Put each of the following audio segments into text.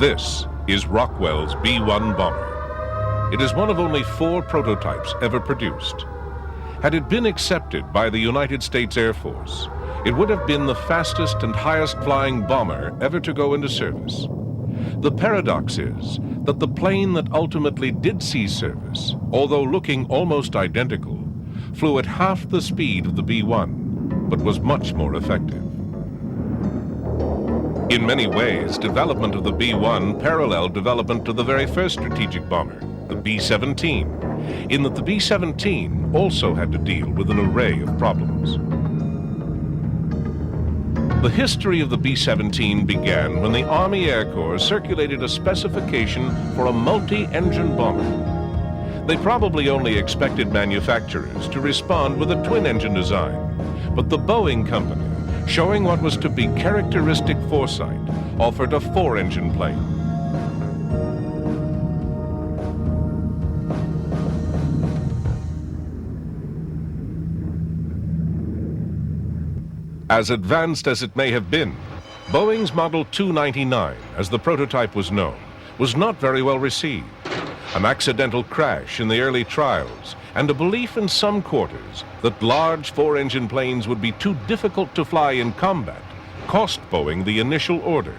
This is Rockwell's B-1 bomber. It is one of only 4 prototypes ever produced. Had it been accepted by the United States Air Force, it would have been the fastest and highest flying bomber ever to go into service. The paradox is that the plane that ultimately did see service, although looking almost identical, flew at half the speed of the B-1, but was much more effective. In many ways, development of the B-1 paralleled development of the very first strategic bomber, the B-17, in that the B-17 also had to deal with an array of problems. The history of the B-17 began when the Army Air Corps circulated a specification for a multi-engine bomber. They probably only expected manufacturers to respond with a twin-engine design, but the Boeing company, showing what was to be characteristic foresight, offered a 4-engine plane. As advanced as it may have been, Boeing's Model 299, as the prototype was known, was not very well received. An accidental crash in the early trials and a belief in some quarters that large 4-engine planes would be too difficult to fly in combat cost Boeing the initial order.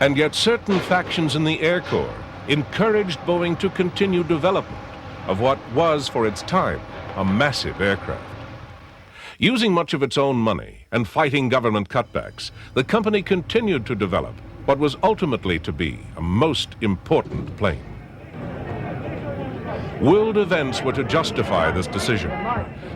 And yet certain factions in the Air Corps encouraged Boeing to continue development of what was, for its time, a massive aircraft. Using much of its own money and fighting government cutbacks, the company continued to develop what was ultimately to be a most important plane. World events were to justify this decision.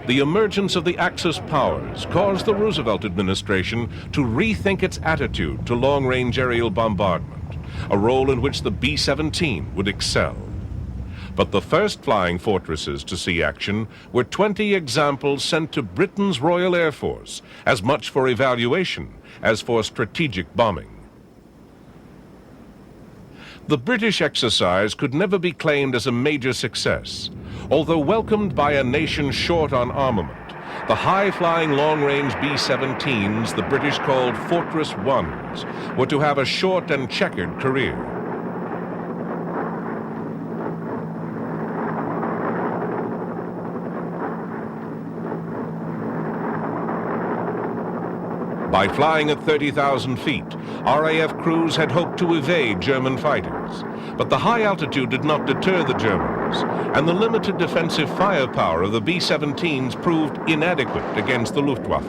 The emergence of the Axis powers caused the Roosevelt administration to rethink its attitude to long-range aerial bombardment, a role in which the B-17 would excel. But the first flying fortresses to see action were 20 examples sent to Britain's Royal Air Force, as much for evaluation as for strategic bombing. The British exercise could never be claimed as a major success. Although welcomed by a nation short on armament, the high-flying long-range B-17s the British called Fortress Ones were to have a short and checkered career. By flying at 30,000 feet, RAF crews had hoped to evade German fighters. But the high altitude did not deter the Germans, and the limited defensive firepower of the B-17s proved inadequate against the Luftwaffe.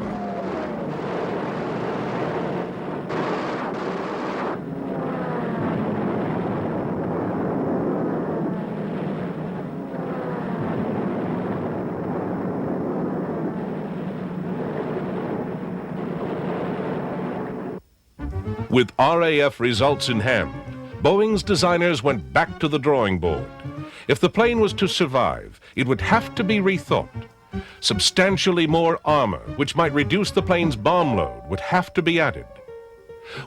With RAF results in hand, Boeing's designers went back to the drawing board. If the plane was to survive, it would have to be rethought. Substantially more armor, which might reduce the plane's bomb load, would have to be added.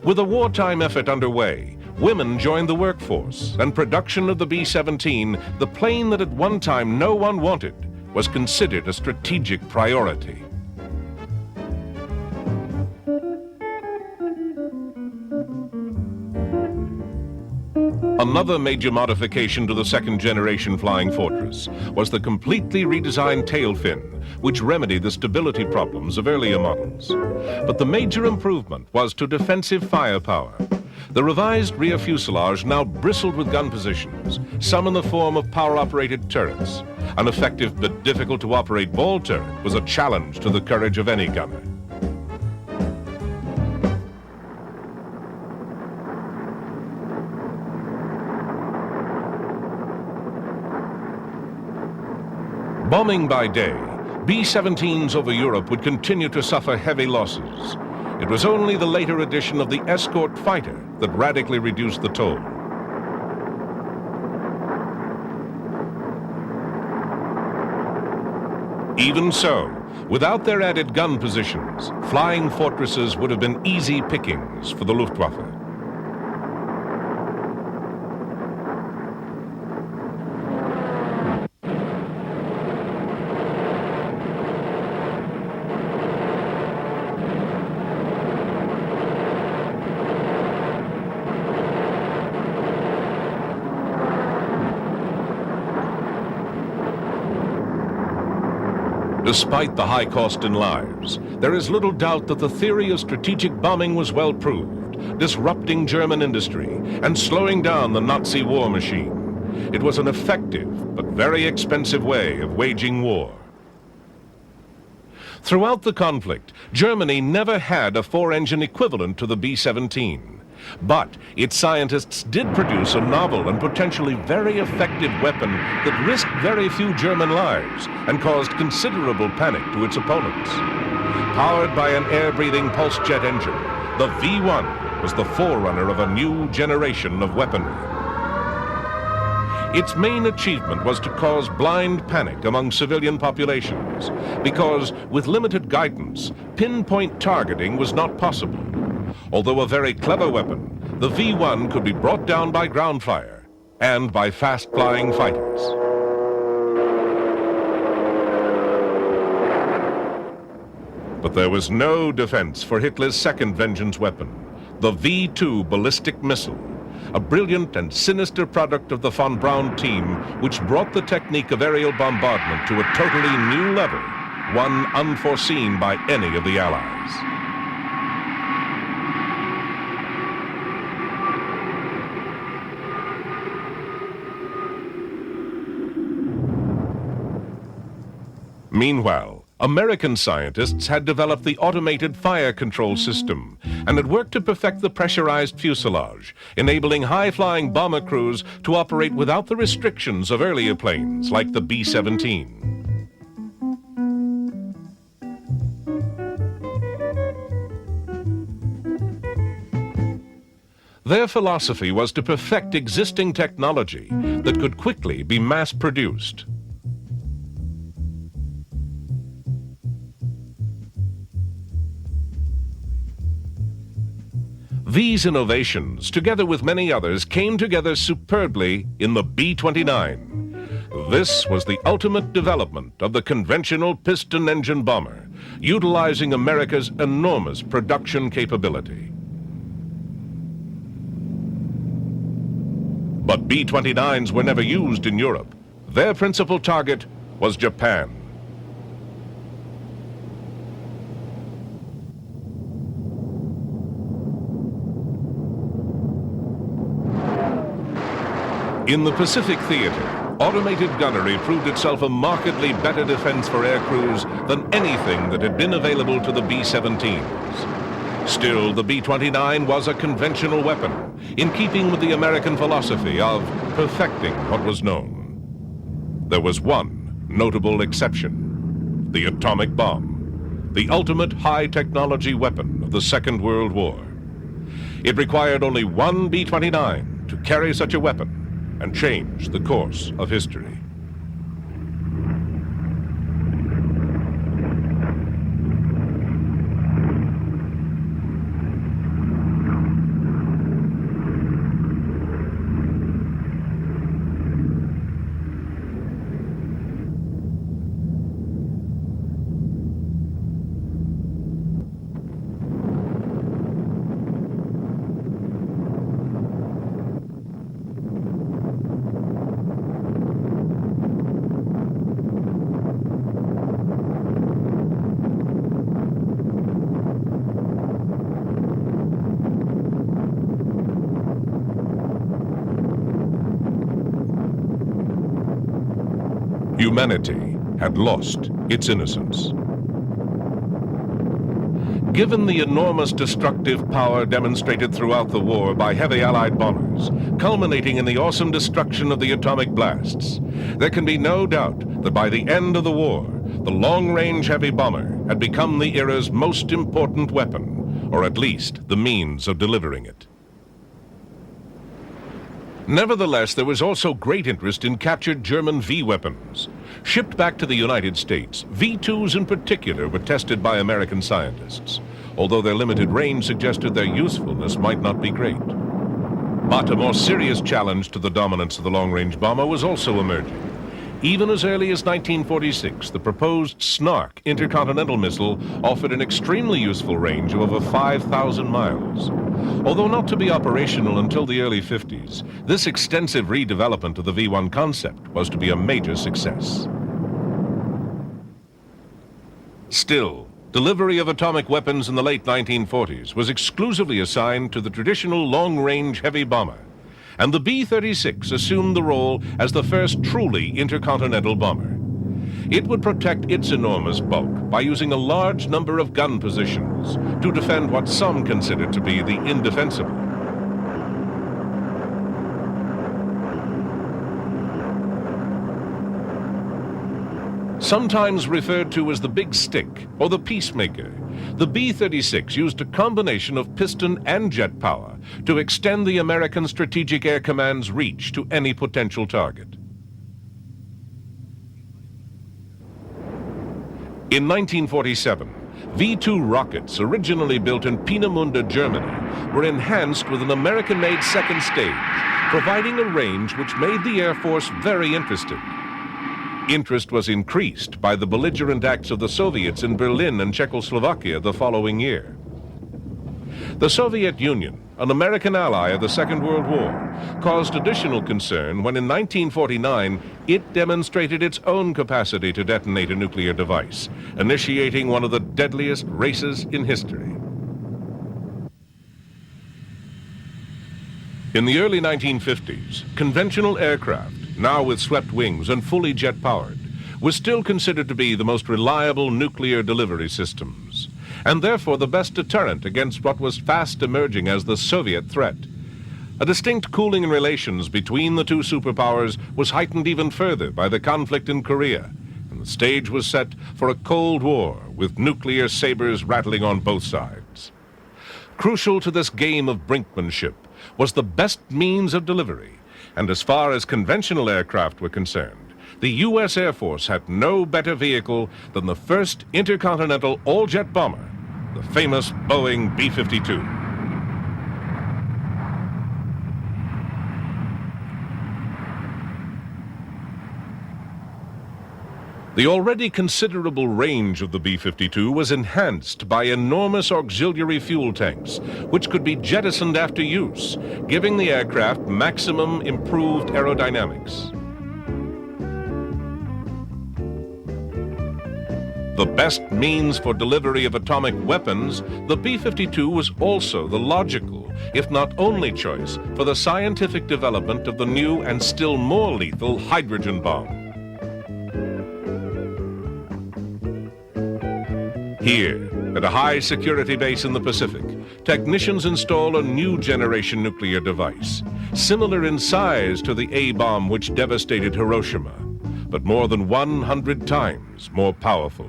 With a wartime effort underway, women joined the workforce, and production of the B-17, the plane that at one time no one wanted, was considered a strategic priority. Another major modification to the second-generation Flying Fortress was the completely redesigned tail fin, which remedied the stability problems of earlier models. But the major improvement was to defensive firepower. The revised rear fuselage now bristled with gun positions, some in the form of power-operated turrets. An effective but difficult-to-operate ball turret was a challenge to the courage of any gunner. Bombing by day, B-17s over Europe would continue to suffer heavy losses. It was only the later addition of the escort fighter that radically reduced the toll. Even so, without their added gun positions, flying fortresses would have been easy pickings for the Luftwaffe. Despite the high cost in lives, there is little doubt that the theory of strategic bombing was well proved, disrupting German industry and slowing down the Nazi war machine. It was an effective but very expensive way of waging war. Throughout the conflict, Germany never had a four-engine equivalent to the B-17. But its scientists did produce a novel and potentially very effective weapon that risked very few German lives and caused considerable panic to its opponents. Powered by an air-breathing pulse jet engine, the V-1 was the forerunner of a new generation of weaponry. Its main achievement was to cause blind panic among civilian populations, because with limited guidance, pinpoint targeting was not possible. Although a very clever weapon, the V-1 could be brought down by ground fire and by fast-flying fighters. But there was no defense for Hitler's second vengeance weapon, the V-2 ballistic missile, a brilliant and sinister product of the von Braun team, which brought the technique of aerial bombardment to a totally new level, one unforeseen by any of the Allies. Meanwhile, American scientists had developed the automated fire control system and had worked to perfect the pressurized fuselage, enabling high-flying bomber crews to operate without the restrictions of earlier planes like the B-17. Their philosophy was to perfect existing technology that could quickly be mass-produced. These innovations, together with many others, came together superbly in the B-29. This was the ultimate development of the conventional piston engine bomber, utilizing America's enormous production capability. But B-29s were never used in Europe. Their principal target was Japan. In the Pacific Theater, automated gunnery proved itself a markedly better defense for air crews than anything that had been available to the B-17s. Still, the B-29 was a conventional weapon, in keeping with the American philosophy of perfecting what was known. There was one notable exception: the atomic bomb, the ultimate high-technology weapon of the Second World War. It required only one B-29 to carry such a weapon and change the course of history. Humanity had lost its innocence. Given the enormous destructive power demonstrated throughout the war by heavy Allied bombers, culminating in the awesome destruction of the atomic blasts, there can be no doubt that by the end of the war, the long-range heavy bomber had become the era's most important weapon, or at least the means of delivering it. Nevertheless, there was also great interest in captured German V-weapons. Shipped back to the United States, V-2s in particular were tested by American scientists, although their limited range suggested their usefulness might not be great. But a more serious challenge to the dominance of the long-range bomber was also emerging. Even as early as 1946, the proposed Snark intercontinental missile offered an extremely useful range of over 5,000 miles. Although not to be operational until the early 50s, this extensive redevelopment of the V-1 concept was to be a major success. Still, delivery of atomic weapons in the late 1940s was exclusively assigned to the traditional long-range heavy bomber, and the B-36 assumed the role as the first truly intercontinental bomber. It would protect its enormous bulk by using a large number of gun positions to defend what some considered to be the indefensible. Sometimes referred to as the Big Stick or the Peacemaker, the B-36 used a combination of piston and jet power to extend the American Strategic Air Command's reach to any potential target. In 1947, V-2 rockets, originally built in Peenemünde, Germany, were enhanced with an American-made second stage, providing a range which made the Air Force very interested. Interest was increased by the belligerent acts of the Soviets in Berlin and Czechoslovakia the following year. The Soviet Union, an American ally of the Second World War, caused additional concern when in 1949 it demonstrated its own capacity to detonate a nuclear device, initiating one of the deadliest races in history. In the early 1950s, conventional aircraft, now with swept wings and fully jet-powered, was still considered to be the most reliable nuclear delivery systems, and therefore the best deterrent against what was fast emerging as the Soviet threat. A distinct cooling in relations between the two superpowers was heightened even further by the conflict in Korea, and the stage was set for a Cold War with nuclear sabers rattling on both sides. Crucial to this game of brinkmanship was the best means of delivery, and as far as conventional aircraft were concerned, the U.S. Air Force had no better vehicle than the first intercontinental all-jet bomber, the famous Boeing B-52. The already considerable range of the B-52 was enhanced by enormous auxiliary fuel tanks, which could be jettisoned after use, giving the aircraft maximum improved aerodynamics. The best means for delivery of atomic weapons, the B-52 was also the logical, if not only choice, for the scientific development of the new and still more lethal hydrogen bomb. Here, at a high-security base in the Pacific, technicians install a new generation nuclear device, similar in size to the A-bomb which devastated Hiroshima, but more than 100 times more powerful.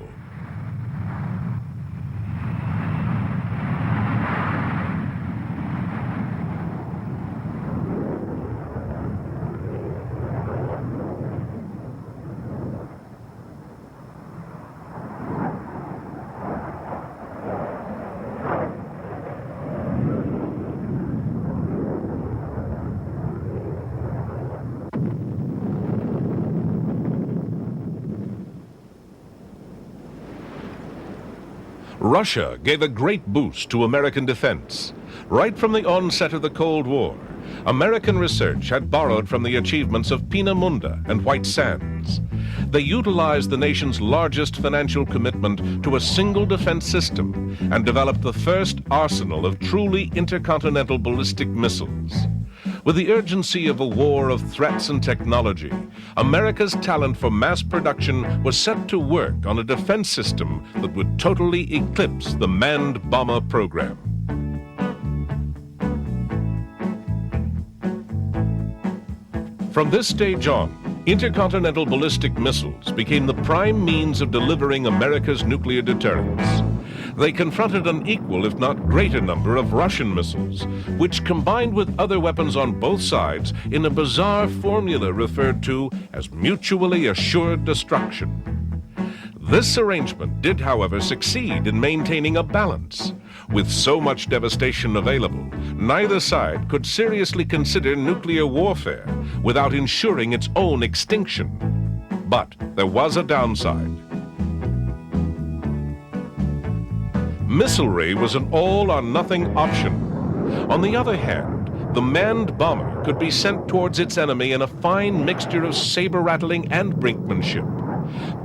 Russia gave a great boost to American defense. Right from the onset of the Cold War, American research had borrowed from the achievements of Peenemünde and White Sands. They utilized the nation's largest financial commitment to a single defense system and developed the first arsenal of truly intercontinental ballistic missiles. With the urgency of a war of threats and technology, America's talent for mass production was set to work on a defense system that would totally eclipse the manned bomber program. From this stage on, intercontinental ballistic missiles became the prime means of delivering America's nuclear deterrence. They confronted an equal, if not greater, number of Russian missiles, which combined with other weapons on both sides in a bizarre formula referred to as mutually assured destruction. This arrangement did, however, succeed in maintaining a balance. With so much devastation available, neither side could seriously consider nuclear warfare without ensuring its own extinction. But there was a downside. Missilery was an all-or-nothing option. On the other hand, the manned bomber could be sent towards its enemy in a fine mixture of saber-rattling and brinkmanship.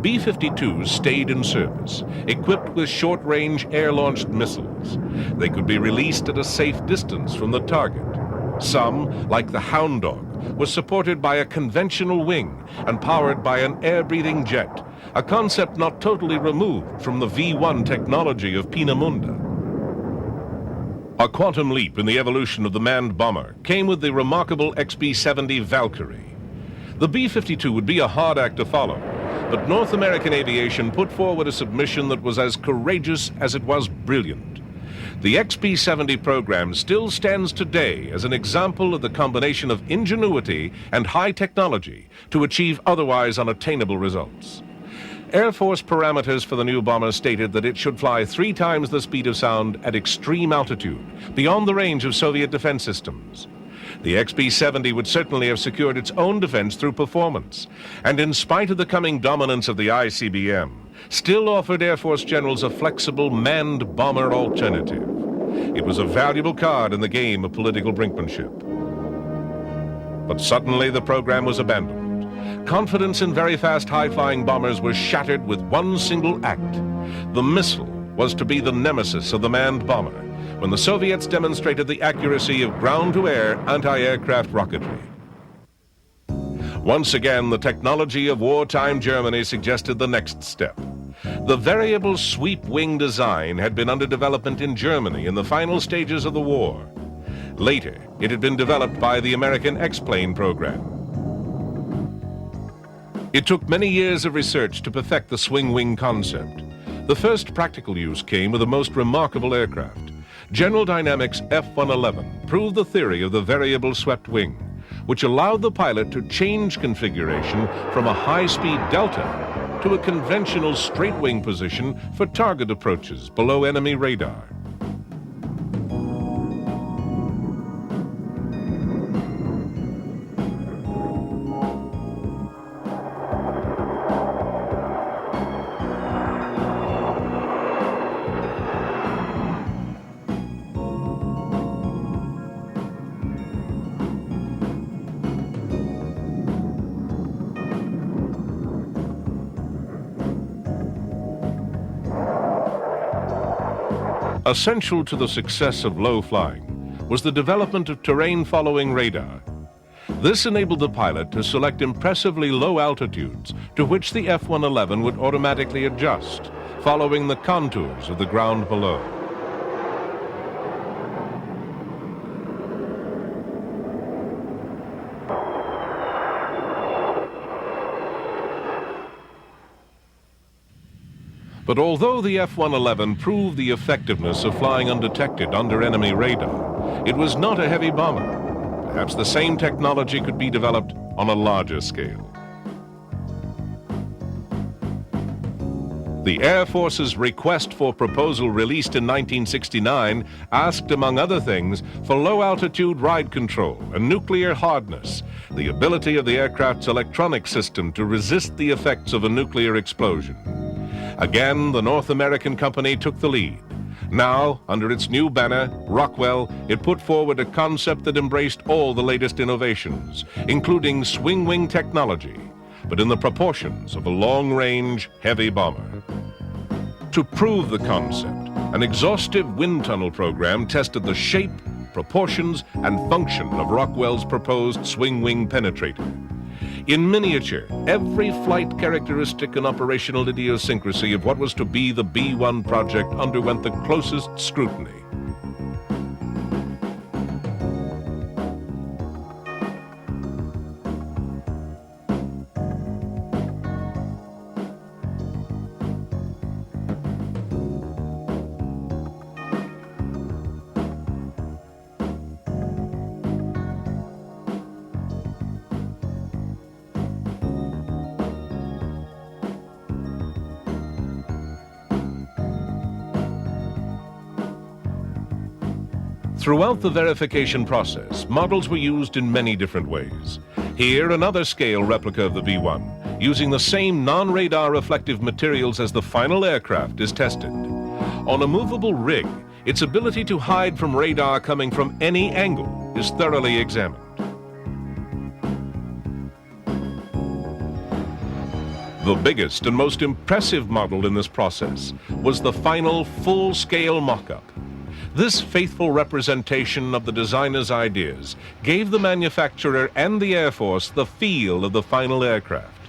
B-52s stayed in service, equipped with short-range air-launched missiles. They could be released at a safe distance from the target. Some, like the Hound Dog, was supported by a conventional wing and powered by an air-breathing jet, a concept not totally removed from the V-1 technology of Peenemünde. A quantum leap in the evolution of the manned bomber came with the remarkable XB-70 Valkyrie. The B-52 would be a hard act to follow, but North American aviation put forward a submission that was as courageous as it was brilliant. The XB-70 program still stands today as an example of the combination of ingenuity and high technology to achieve otherwise unattainable results. Air Force parameters for the new bomber stated that it should fly 3 times the speed of sound at extreme altitude, beyond the range of Soviet defense systems. The XB-70 would certainly have secured its own defense through performance, and in spite of the coming dominance of the ICBM, still offered Air Force generals a flexible manned bomber alternative. It was a valuable card in the game of political brinkmanship. But suddenly the program was abandoned. Confidence in very fast, high-flying bombers was shattered with one single act. The missile was to be the nemesis of the manned bomber, when the Soviets demonstrated the accuracy of ground-to-air anti-aircraft rocketry. Once again, the technology of wartime Germany suggested the next step. The variable sweep wing design had been under development in Germany in the final stages of the war. Later, it had been developed by the American X-plane program. It took many years of research to perfect the swing wing concept. The first practical use came with the most remarkable aircraft. General Dynamics F-111 proved the theory of the variable swept wing, which allowed the pilot to change configuration from a high-speed delta to a conventional straight wing position for target approaches below enemy radar. Essential to the success of low flying was the development of terrain-following radar. This enabled the pilot to select impressively low altitudes to which the F-111 would automatically adjust, following the contours of the ground below. But although the F-111 proved the effectiveness of flying undetected under enemy radar, it was not a heavy bomber. Perhaps the same technology could be developed on a larger scale. The Air Force's request for proposal released in 1969 asked, among other things, for low-altitude ride control and nuclear hardness, the ability of the aircraft's electronic system to resist the effects of a nuclear explosion. Again, the North American company took the lead. Now, under its new banner, Rockwell, it put forward a concept that embraced all the latest innovations, including swing wing technology, but in the proportions of a long-range heavy bomber. To prove the concept, an exhaustive wind tunnel program tested the shape, proportions, and function of Rockwell's proposed swing wing penetrator. In miniature, every flight characteristic and operational idiosyncrasy of what was to be the B-1 project underwent the closest scrutiny. Throughout the verification process, models were used in many different ways. Here, another scale replica of the B-1, using the same non-radar reflective materials as the final aircraft, is tested. On a movable rig, its ability to hide from radar coming from any angle is thoroughly examined. The biggest and most impressive model in this process was the final full-scale mock-up. This faithful representation of the designer's ideas gave the manufacturer and the Air Force the feel of the final aircraft.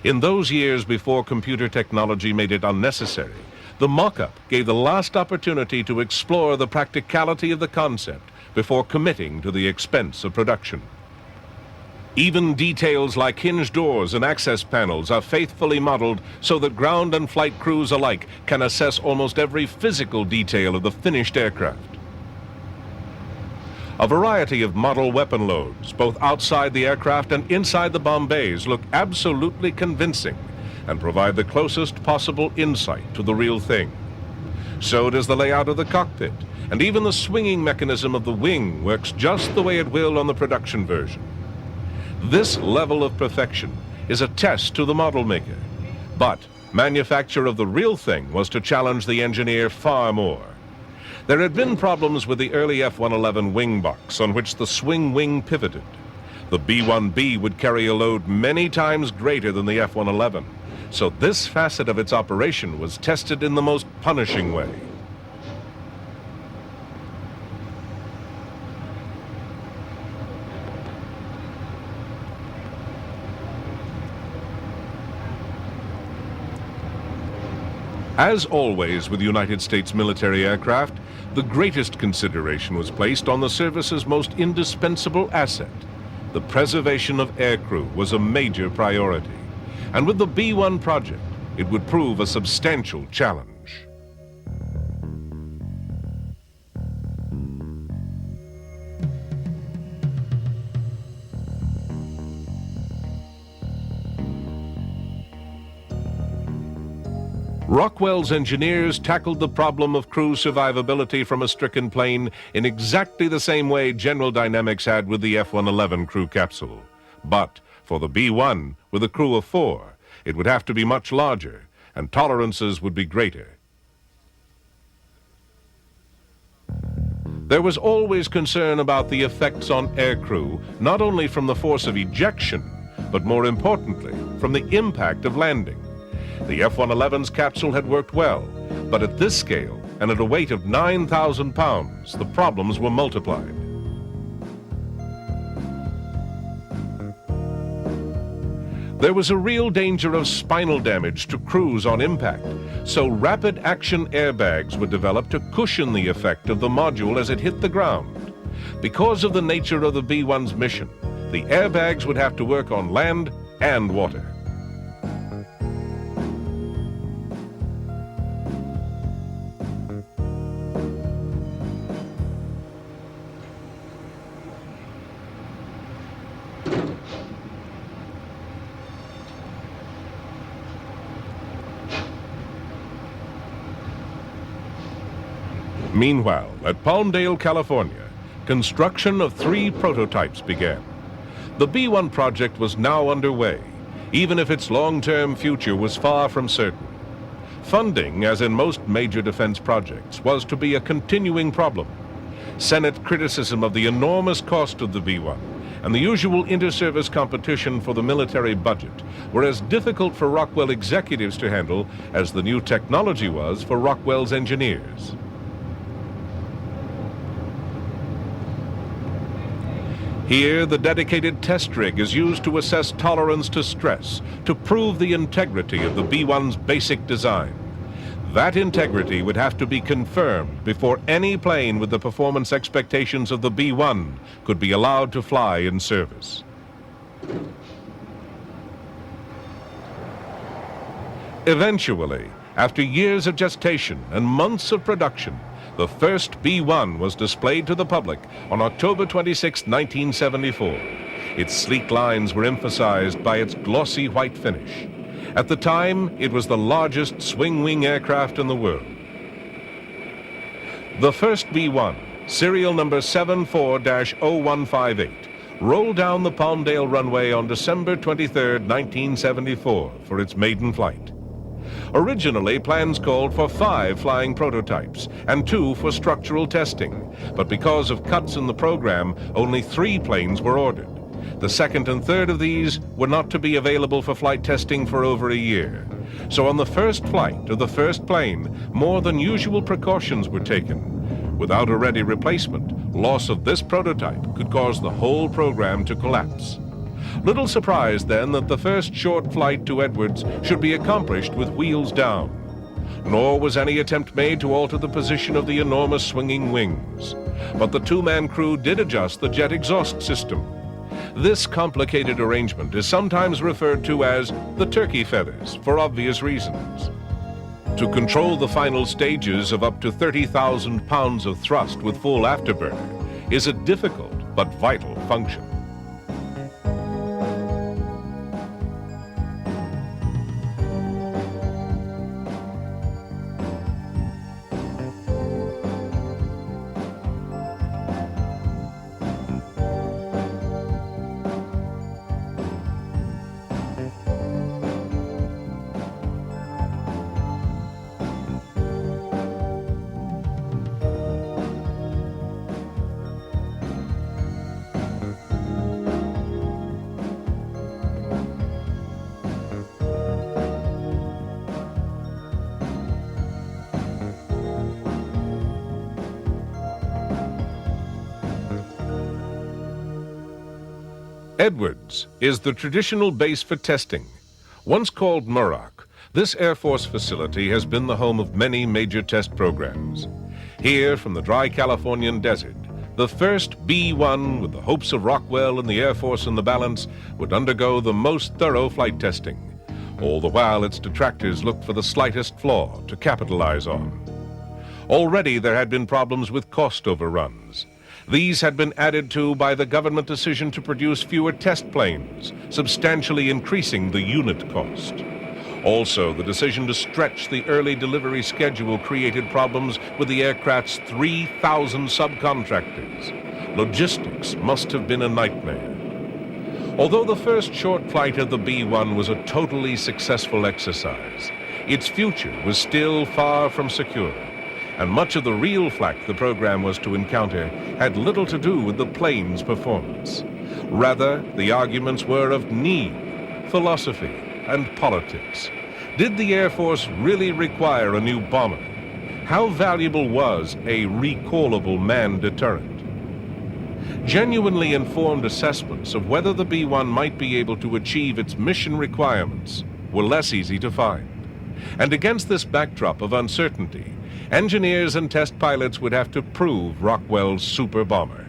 In those years before computer technology made it unnecessary, the mock-up gave the last opportunity to explore the practicality of the concept before committing to the expense of production. Even details like hinge doors and access panels are faithfully modeled so that ground and flight crews alike can assess almost every physical detail of the finished aircraft. A variety of model weapon loads, both outside the aircraft and inside the bomb bays, look absolutely convincing and provide the closest possible insight to the real thing. So does the layout of the cockpit, and even the swinging mechanism of the wing works just the way it will on the production version. This level of perfection is a test to the model maker, but manufacture of the real thing was to challenge the engineer far more. There had been problems with the early F-111 wing box on which the swing wing pivoted. The B-1B would carry a load many times greater than the F-111, so this facet of its operation was tested in the most punishing way. As always with United States military aircraft, the greatest consideration was placed on the service's most indispensable asset. The preservation of aircrew was a major priority, and with the B-1 project, it would prove a substantial challenge. Rockwell's engineers tackled the problem of crew survivability from a stricken plane in exactly the same way General Dynamics had with the F-111 crew capsule. But for the B-1, with a crew of 4, it would have to be much larger, and tolerances would be greater. There was always concern about the effects on aircrew, not only from the force of ejection, but more importantly, from the impact of landing. The F-111's capsule had worked well, but at this scale and at a weight of 9,000 pounds, the problems were multiplied. There was a real danger of spinal damage to crews on impact, so rapid action airbags were developed to cushion the effect of the module as it hit the ground. Because of the nature of the B-1's mission, the airbags would have to work on land and water. Meanwhile, at Palmdale, California, construction of 3 prototypes began. The B-1 project was now underway, even if its long-term future was far from certain. Funding, as in most major defense projects, was to be a continuing problem. Senate criticism of the enormous cost of the B-1 and the usual inter-service competition for the military budget were as difficult for Rockwell executives to handle as the new technology was for Rockwell's engineers. Here, the dedicated test rig is used to assess tolerance to stress, to prove the integrity of the B-1's basic design. That integrity would have to be confirmed before any plane with the performance expectations of the B-1 could be allowed to fly in service. Eventually, after years of gestation and months of production, the first B-1 was displayed to the public on October 26, 1974. Its sleek lines were emphasized by its glossy white finish. At the time, it was the largest swing-wing aircraft in the world. The first B-1, serial number 74-0158, rolled down the Palmdale runway on December 23, 1974, for its maiden flight. Originally, plans called for 5 flying prototypes and 2 for structural testing, but because of cuts in the program, only 3 planes were ordered. The second and third of these were not to be available for flight testing for over a year. So on the first flight of the first plane, more than usual precautions were taken. Without a ready replacement, loss of this prototype could cause the whole program to collapse. Little surprise then that the first short flight to Edwards should be accomplished with wheels down. Nor was any attempt made to alter the position of the enormous swinging wings. But the two-man crew did adjust the jet exhaust system. This complicated arrangement is sometimes referred to as the turkey feathers for obvious reasons. To control the final stages of up to 30,000 pounds of thrust with full afterburner is a difficult but vital function. Edwards is the traditional base for testing. Once called Muroc, this Air Force facility has been the home of many major test programs. Here, from the dry Californian desert, the first B-1, with the hopes of Rockwell and the Air Force in the balance, would undergo the most thorough flight testing. All the while, its detractors looked for the slightest flaw to capitalize on. Already there had been problems with cost overruns. These had been added to by the government decision to produce fewer test planes, substantially increasing the unit cost. Also, the decision to stretch the early delivery schedule created problems with the aircraft's 3,000 subcontractors. Logistics must have been a nightmare. Although the first short flight of the B-1 was a totally successful exercise, its future was still far from secure. And much of the real flak the program was to encounter had little to do with the plane's performance. Rather, the arguments were of need, philosophy, and politics. Did the Air Force really require a new bomber? How valuable was a recallable manned deterrent? Genuinely informed assessments of whether the B-1 might be able to achieve its mission requirements were less easy to find. And against this backdrop of uncertainty, engineers and test pilots would have to prove Rockwell's super bomber.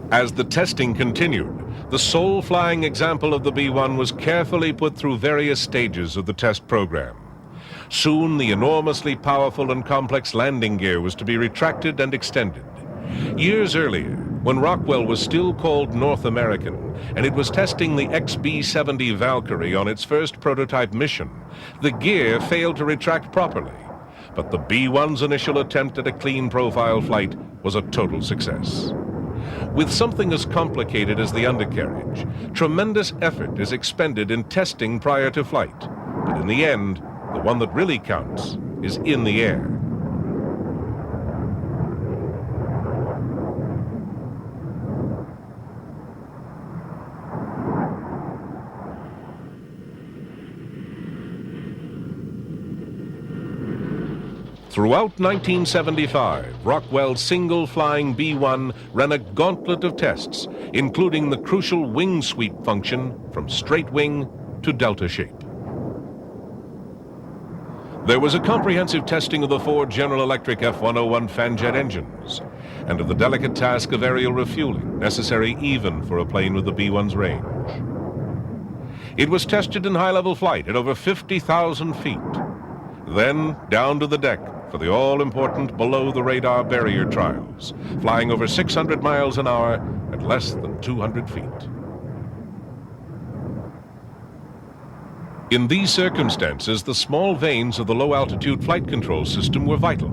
As the testing continued, the sole flying example of the B-1 was carefully put through various stages of the test program. Soon, the enormously powerful and complex landing gear was to be retracted and extended. Years earlier, when Rockwell was still called North American, and it was testing the XB-70 Valkyrie on its first prototype mission, the gear failed to retract properly. But the B-1's initial attempt at a clean profile flight was a total success. With something as complicated as the undercarriage, tremendous effort is expended in testing prior to flight. But in the end, the one that really counts is in the air. Throughout 1975, Rockwell's single-flying B-1 ran a gauntlet of tests, including the crucial wing sweep function from straight wing to delta shape. There was a comprehensive testing of the four General Electric F-101 fanjet engines and of the delicate task of aerial refueling, necessary even for a plane with the B-1's range. It was tested in high-level flight at over 50,000 feet. Then down to the deck for the all-important below-the-radar barrier trials, flying over 600 miles an hour at less than 200 feet. In these circumstances, the small vanes of the low-altitude flight control system were vital.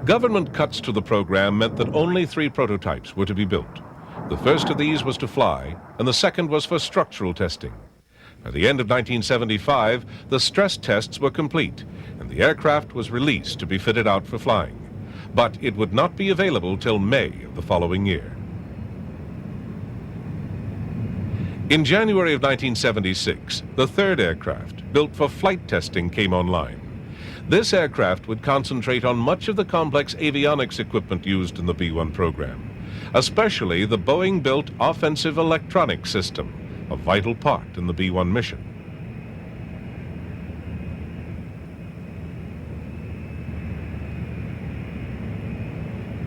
Government cuts to the program meant that only 3 prototypes were to be built. The first of these was to fly, and the second was for structural testing. At the end of 1975, the stress tests were complete, and the aircraft was released to be fitted out for flying. But it would not be available till May of the following year. In January of 1976, the third aircraft, built for flight testing, came online. This aircraft would concentrate on much of the complex avionics equipment used in the B-1 program, especially the Boeing-built offensive electronics system, a vital part in the B-1 mission.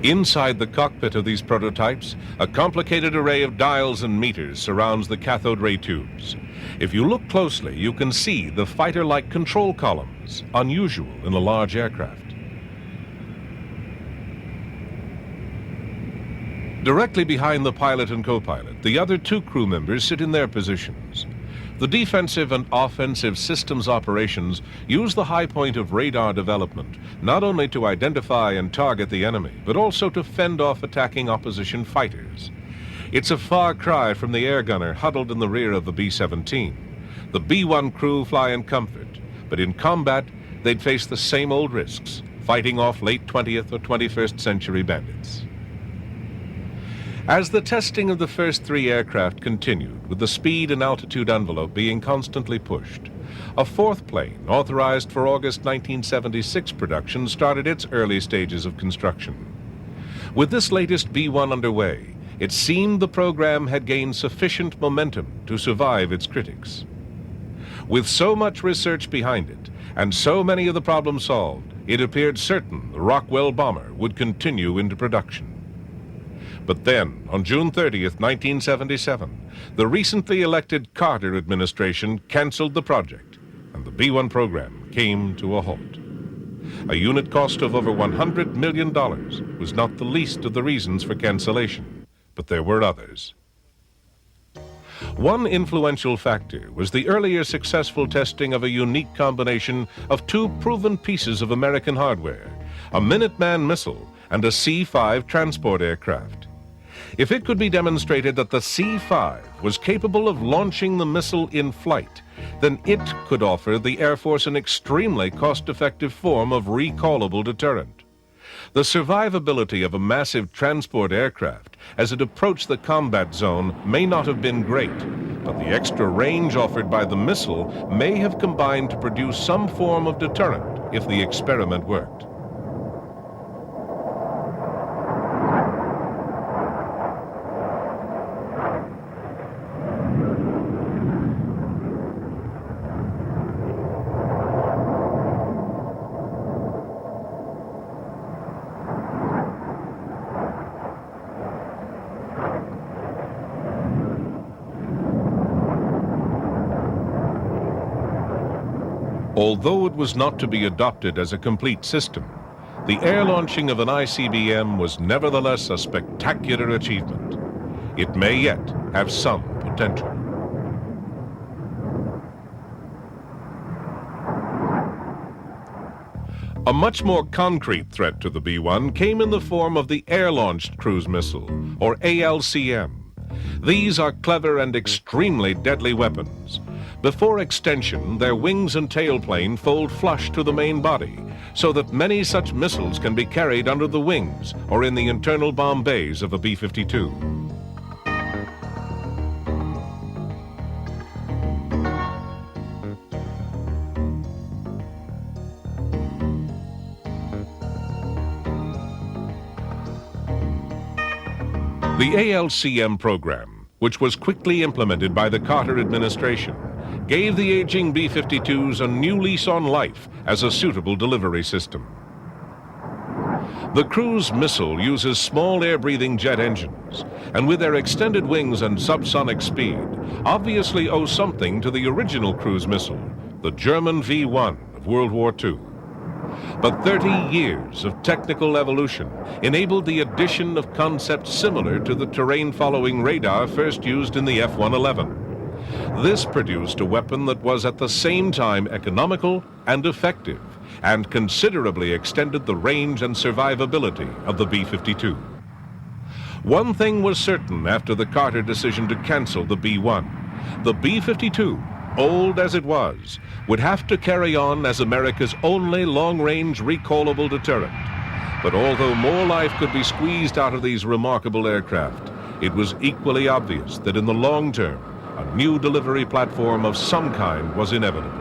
Inside the cockpit of these prototypes, a complicated array of dials and meters surrounds the cathode ray tubes. If you look closely, you can see the fighter-like control columns, unusual in a large aircraft. Directly behind the pilot and co-pilot, the other 2 crew members sit in their positions. The defensive and offensive systems operations use the high point of radar development not only to identify and target the enemy, but also to fend off attacking opposition fighters. It's a far cry from the air gunner huddled in the rear of the B-17. The B-1 crew fly in comfort, but in combat they'd face the same old risks, fighting off late 20th or 21st century bandits. As the testing of the first 3 aircraft continued, with the speed and altitude envelope being constantly pushed, a 4th plane, authorized for August 1976 production, started its early stages of construction. With this latest B-1 underway, it seemed the program had gained sufficient momentum to survive its critics. With so much research behind it, and so many of the problems solved, it appeared certain the Rockwell bomber would continue into production. But then, on June 30th, 1977, the recently elected Carter administration canceled the project, and the B-1 program came to a halt. A unit cost of over $100 million was not the least of the reasons for cancellation, but there were others. One influential factor was the earlier successful testing of a unique combination of 2 proven pieces of American hardware, a Minuteman missile and a C-5 transport aircraft. If it could be demonstrated that the C-5 was capable of launching the missile in flight, then it could offer the Air Force an extremely cost-effective form of recallable deterrent. The survivability of a massive transport aircraft as it approached the combat zone may not have been great, but the extra range offered by the missile may have combined to produce some form of deterrent if the experiment worked. Although it was not to be adopted as a complete system, the air launching of an ICBM was nevertheless a spectacular achievement. It may yet have some potential. A much more concrete threat to the B-1 came in the form of the Air-Launched Cruise Missile, or ALCM. These are clever and extremely deadly weapons. Before extension, their wings and tailplane fold flush to the main body, so that many such missiles can be carried under the wings or in the internal bomb bays of a B-52. The ALCM program, which was quickly implemented by the Carter administration, gave the aging B-52s a new lease on life as a suitable delivery system. The cruise missile uses small air-breathing jet engines, and with their extended wings and subsonic speed, obviously owe something to the original cruise missile, the German V-1 of World War II. But 30 years of technical evolution enabled the addition of concepts similar to the terrain-following radar first used in the F-111. This produced a weapon that was at the same time economical and effective, and considerably extended the range and survivability of the B-52. One thing was certain after the Carter decision to cancel the B-1. The B-52, old as it was, would have to carry on as America's only long-range recallable deterrent. But although more life could be squeezed out of these remarkable aircraft, it was equally obvious that in the long term, a new delivery platform of some kind was inevitable.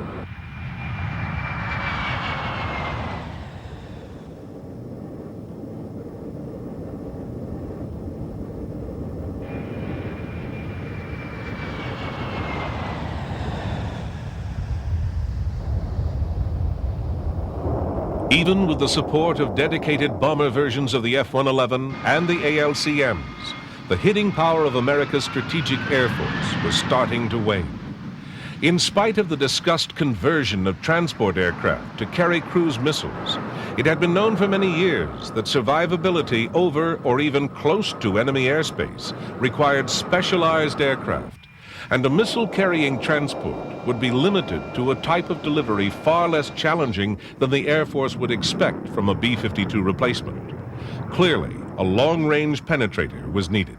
Even with the support of dedicated bomber versions of the F-111 and the ALCMs, the hitting power of America's strategic air force was starting to wane. In spite of the discussed conversion of transport aircraft to carry cruise missiles, it had been known for many years that survivability over or even close to enemy airspace required specialized aircraft, and a missile-carrying transport would be limited to a type of delivery far less challenging than the Air Force would expect from a B-52 replacement. Clearly, a long-range penetrator was needed.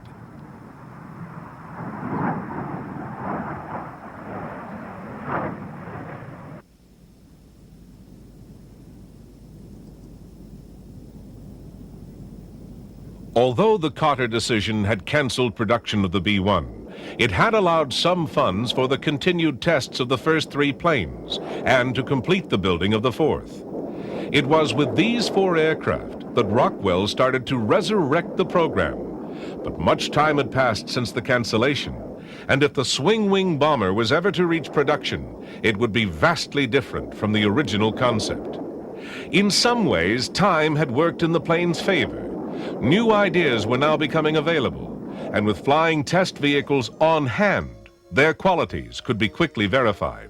Although the Carter decision had canceled production of the B-1, it had allowed some funds for the continued tests of the first 3 planes and to complete the building of the 4th. It was with these 4 aircraft that Rockwell started to resurrect the program. But much time had passed since the cancellation, and if the swing-wing bomber was ever to reach production, it would be vastly different from the original concept. In some ways, time had worked in the plane's favor. New ideas were now becoming available, and with flying test vehicles on hand, their qualities could be quickly verified.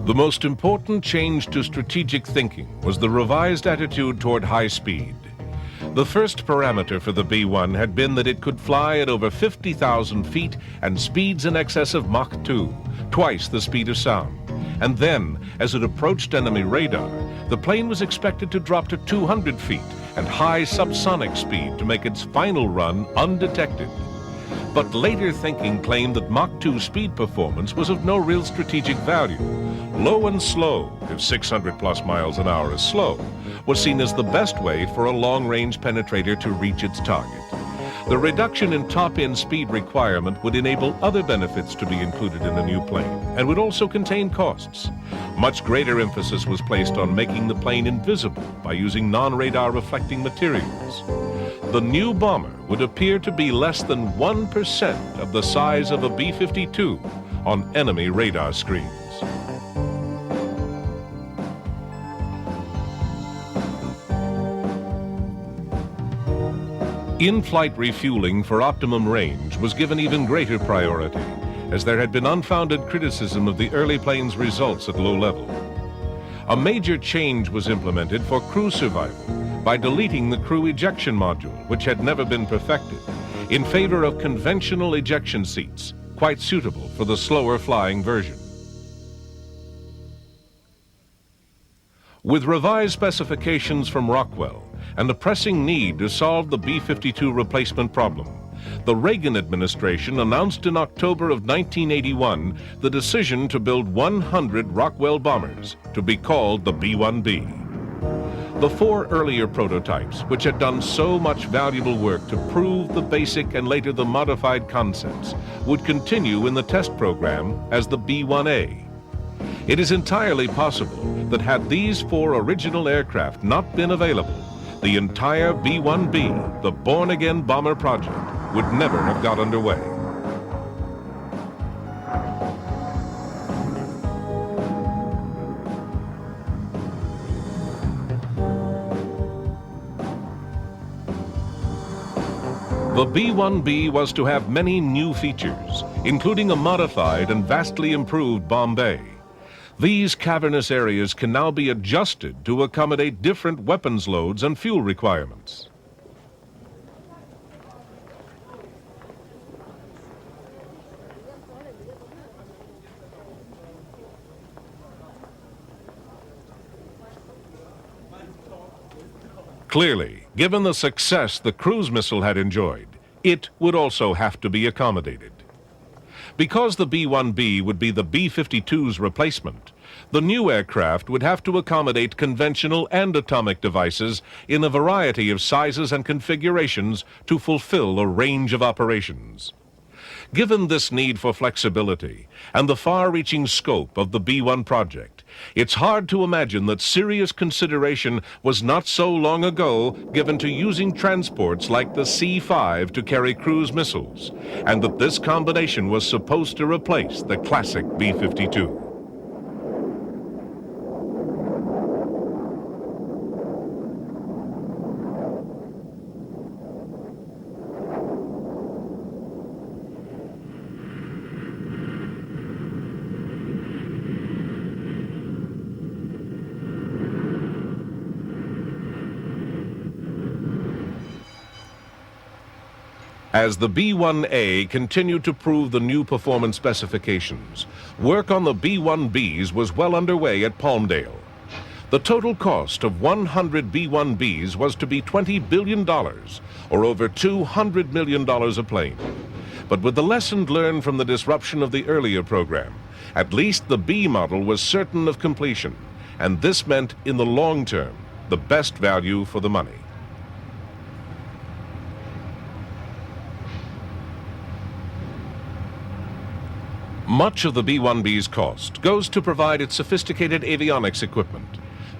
The most important change to strategic thinking was the revised attitude toward high speed. The first parameter for the B-1 had been that it could fly at over 50,000 feet and speeds in excess of Mach 2, twice the speed of sound. And then, as it approached enemy radar, the plane was expected to drop to 200 feet and high subsonic speed to make its final run undetected. But later thinking claimed that Mach 2 speed performance was of no real strategic value. Low and slow, if 600 plus miles an hour is slow, was seen as the best way for a long-range penetrator to reach its target. The reduction in top-end speed requirement would enable other benefits to be included in a new plane and would also contain costs. Much greater emphasis was placed on making the plane invisible by using non-radar reflecting materials. The new bomber would appear to be less than 1% of the size of a B-52 on enemy radar screens. In-flight refueling for optimum range was given even greater priority, as there had been unfounded criticism of the early plane's results at low level. A major change was implemented for crew survival by deleting the crew ejection module, which had never been perfected, in favor of conventional ejection seats, quite suitable for the slower flying version. With revised specifications from Rockwell and the pressing need to solve the B-52 replacement problem, the Reagan administration announced in October of 1981 the decision to build 100 Rockwell bombers to be called the B-1B. The 4 earlier prototypes, which had done so much valuable work to prove the basic and later the modified concepts, would continue in the test program as the B-1A. It is entirely possible that had these 4 original aircraft not been available, the entire B-1B, the born-again bomber project, would never have got underway. The B-1B was to have many new features, including a modified and vastly improved bomb bay. These cavernous areas can now be adjusted to accommodate different weapons loads and fuel requirements. Clearly, given the success the cruise missile had enjoyed, it would also have to be accommodated. Because the B-1B would be the B-52's replacement, the new aircraft would have to accommodate conventional and atomic devices in a variety of sizes and configurations to fulfill a range of operations. Given this need for flexibility and the far-reaching scope of the B-1 project, it's hard to imagine that serious consideration was not so long ago given to using transports like the C-5 to carry cruise missiles, and that this combination was supposed to replace the classic B-52. As the B-1A continued to prove the new performance specifications, work on the B-1Bs was well underway at Palmdale. The total cost of 100 B-1Bs was to be $20 billion, or over $200 million a plane. But with the lesson learned from the disruption of the earlier program, at least the B model was certain of completion, and this meant, in the long term, the best value for the money. Much of the B-1B's cost goes to provide its sophisticated avionics equipment.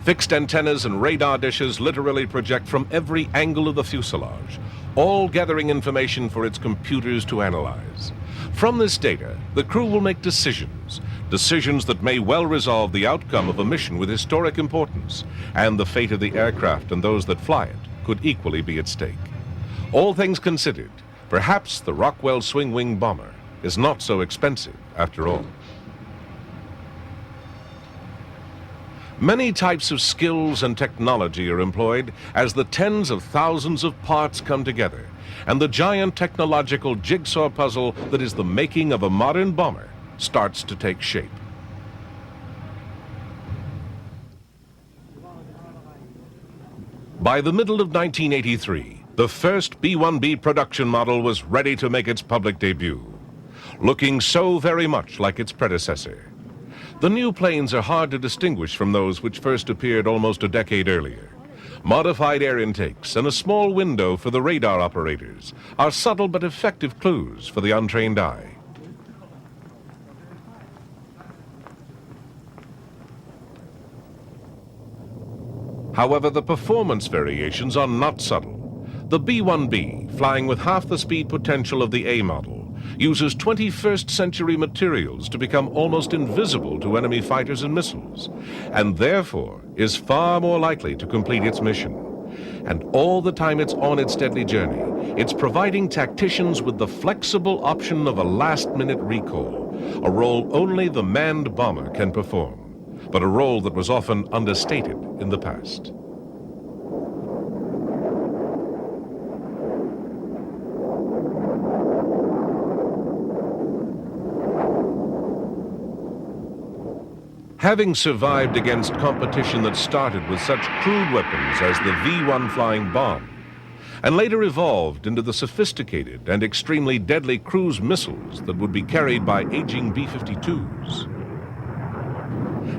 Fixed antennas and radar dishes literally project from every angle of the fuselage, all gathering information for its computers to analyze. From this data, the crew will make decisions that may well resolve the outcome of a mission with historic importance, and the fate of the aircraft and those that fly it could equally be at stake. All things considered, perhaps the Rockwell swing-wing bomber is not so expensive after all. Many types of skills and technology are employed as the tens of thousands of parts come together, and the giant technological jigsaw puzzle that is the making of a modern bomber starts to take shape. By the middle of 1983, the first B-1B production model was ready to make its public debut, looking so very much like its predecessor. The new planes are hard to distinguish from those which first appeared almost a decade earlier. Modified air intakes and a small window for the radar operators are subtle but effective clues for the untrained eye. However, the performance variations are not subtle. The B-1B, flying with half the speed potential of the A model, uses 21st century materials to become almost invisible to enemy fighters and missiles, and therefore is far more likely to complete its mission. And all the time it's on its deadly journey, it's providing tacticians with the flexible option of a last-minute recall, a role only the manned bomber can perform, but a role that was often understated in the past. Having survived against competition that started with such crude weapons as the V-1 flying bomb, and later evolved into the sophisticated and extremely deadly cruise missiles that would be carried by aging B-52s,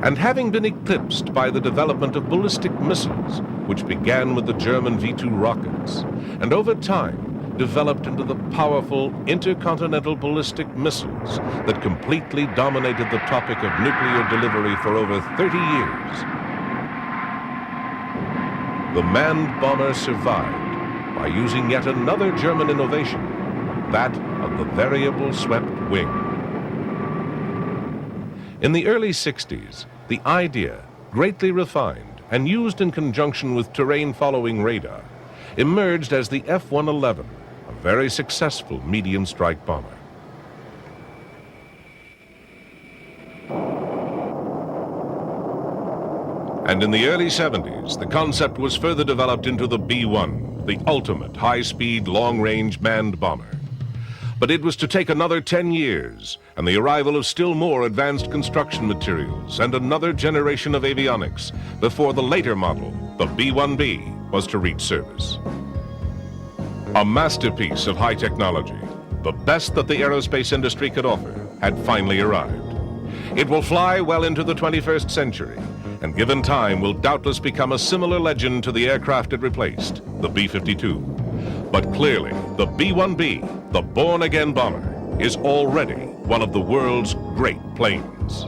and having been eclipsed by the development of ballistic missiles, which began with the German V-2 rockets, and over time developed into the powerful intercontinental ballistic missiles that completely dominated the topic of nuclear delivery for over 30 years. The manned bomber survived by using yet another German innovation, that of the variable swept wing. In the early 60s, the idea, greatly refined and used in conjunction with terrain-following radar, emerged as the F-111, a very successful medium-strike bomber. And in the early 70s, the concept was further developed into the B-1, the ultimate high-speed, long-range manned bomber. But it was to take another 10 years and the arrival of still more advanced construction materials and another generation of avionics before the later model, the B-1B, was to reach service. A masterpiece of high technology, the best that the aerospace industry could offer, had finally arrived. It will fly well into the 21st century, and given time will doubtless become a similar legend to the aircraft it replaced, the B-52. But clearly, the B-1B, the born-again bomber, is already one of the world's great planes.